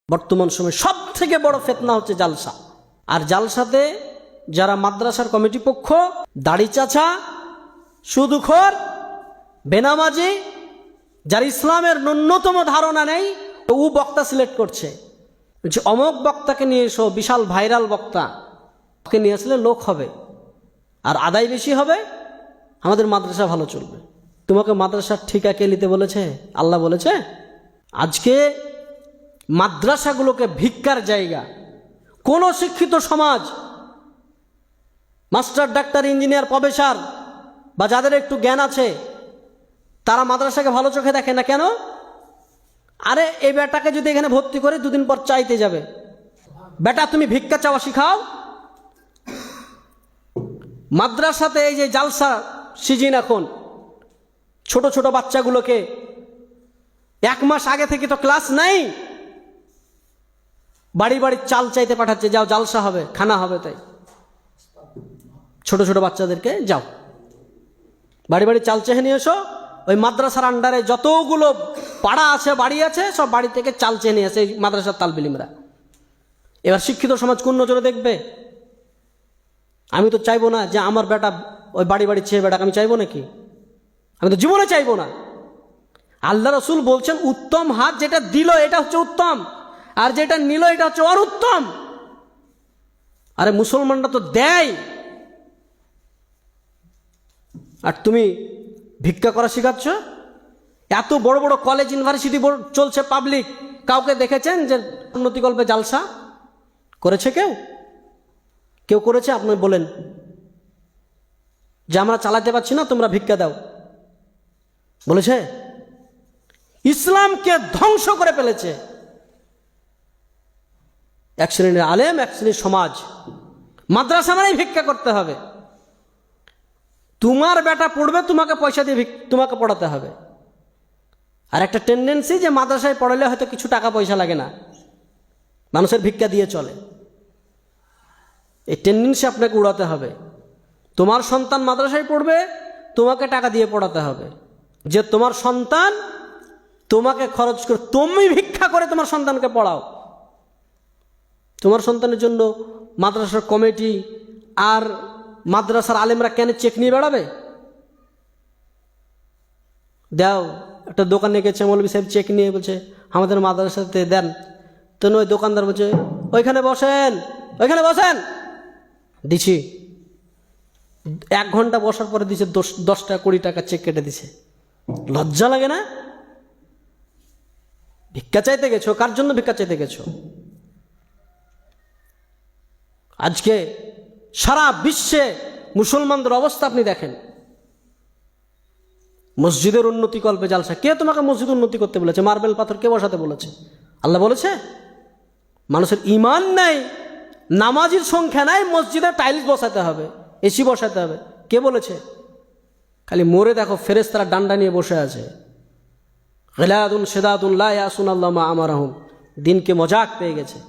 বর্তমান সময়ে সব থেকে বড় ফিতনা হচ্ছে জালসা। আর জালসাতে যারা মাদ্রাসার কমিটি পক্ষ, দাড়ি চাচা, সুদখোর, বেনামাজি, যার ইসলামের ন্যূনতম ধারণা নেই, ও বক্তা সিলেক্ট করছে, বলছে অমুক বক্তাকে নিয়ে এসো, বিশাল ভাইরাল বক্তা, ওকে নিয়ে আসলে লোক হবে আর আদায় বেশি হবে, আমাদের মাদ্রাসা ভালো চলবে। তোমাকে মাদ্রাসার ঠিকা কে নিতে বলেছে? আল্লাহ বলেছে? আজকে মাদ্রাসাগুলোকে ভিক্ষার জায়গা। কোন শিক্ষিত সমাজ, মাস্টার, ডাক্তার, ইঞ্জিনিয়ার, প্রফেসর বা যাদের একটু জ্ঞান আছে, তারা মাদ্রাসাকে ভালো চোখে দেখে না। কেন? আরে এই বেটাকে যদি এখানে ভর্তি করে দুদিন পর চাইতে যাবে, বেটা তুমি ভিক্ষা চাওয়া শিখাও। মাদ্রাসাতে এই যে জালসা সিজন, এখন ছোট ছোট বাচ্চাগুলোকে 1 মাস আগে থেকে তো ক্লাস নাই, বাড়ি বাড়ি চাল চাইতে পাঠাচ্ছে, যাও জালসা হবে, খানা হবে। তাই ছোট ছোট বাচ্চাদেরকে যাও বাড়ি বাড়ি চাল চেয়ে নিয়ে এসো। ওই মাদ্রাসার আন্ডারে যতগুলো পাড়া আছে, বাড়ি আছে, সব বাড়ি থেকে চাল চেয়ে নিয়ে আসে এই মাদ্রাসার তালবিলিমরা। এবার শিক্ষিত সমাজ কোন নজরে দেখবে? আমি তো চাইবো না যে আমার বেটা ওই বাড়ি বাড়ি চেয়ে বেটাকে আমি চাইবো নাকি? আমি তো জীবনে চাইবো না। আল্লাহ রসুল বলছেন উত্তম হাত যেটা দিল এটা হচ্ছে উত্তম, আর যেটা নিল এটা হচ্ছে অনুত্তম। আরে মুসলমানরা তো দেয়, আর তুমি ভিক্ষা করা শেখাচ্ছ। এত বড় বড় কলেজ, ইউনিভার্সিটি চলছে পাবলিক, কাউকে দেখেছেন যে উন্নতিকল্পে জালসা করেছে? কেউ করেছে? আপনি বলেন যে আমরা চালাতে পারছি না, তোমরা ভিক্ষা দাও, বলেছে? ইসলামকে ধ্বংস করে ফেলেছে এক শ্রেণীর আলেম, এক শ্রেণীর সমাজ। মাদ্রাসা মানেই ভিক্ষা করতে হবে। তোমার বেটা পড়বে, তোমাকে পয়সা দিয়ে তোমাকে পড়াতে হবে। আর একটা টেন্ডেন্সি যে মাদ্রাসায় পড়ালে হয়তো কিছু টাকা পয়সা লাগে না, মানুষের ভিক্ষা দিয়ে চলে। এই টেন্ডেন্সি আপনাকে উড়াতে হবে। তোমার সন্তান মাদ্রাসায় পড়বে, তোমাকে টাকা দিয়ে পড়াতে হবে। যে তোমার সন্তান তোমাকে খরচ করে, তুমি ভিক্ষা করে তোমার সন্তানকে পড়াও। তোমার সন্তানের জন্য মাদ্রাসার কমিটি আর মাদ্রাসার আলেমরা কেন চেক নিয়ে বেড়াবে? দাও, একটা দোকানে গেছে, মৌলভী সাহেব চেক নিয়ে বলছে আমাদের মাদ্রাসাতে দেন। তো ওই দোকানদার বলছে ওইখানে বসেন, ওইখানে বসেন, দিছি। 1 ঘন্টা বসার পরে দিছে 10 টাকা 20 টাকা চেক কেটে দিছে। লজ্জা লাগে না? ভিক্ষা চাইতে গেছো, কার জন্য ভিক্ষা চাইতে গেছো? আজকে সারা বিশ্বে মুসলমানদের অবস্থা আপনি দেখেন। মসজিদের উন্নতি কল্পে জালসা। কে তোমাকে মসজিদ উন্নতি করতে বলেছে? মার্বেল পাথর কে বসাতে বলেছে? আল্লাহ বলেছে? মানুষের ইমান নাই, নামাজির সংখ্যা নাই, মসজিদে টাইলস বসাতে হবে, এসি বসাতে হবে। কে বলেছে? খালি মোরে দেখো, ফেরেশতারা ডান্ডা নিয়ে বসে আছে। গিলাদুন শিদাদুন লা ইয়াসুন আল্লাহ মা আমারহুম। দিনকে মজাক পেয়ে গেছে।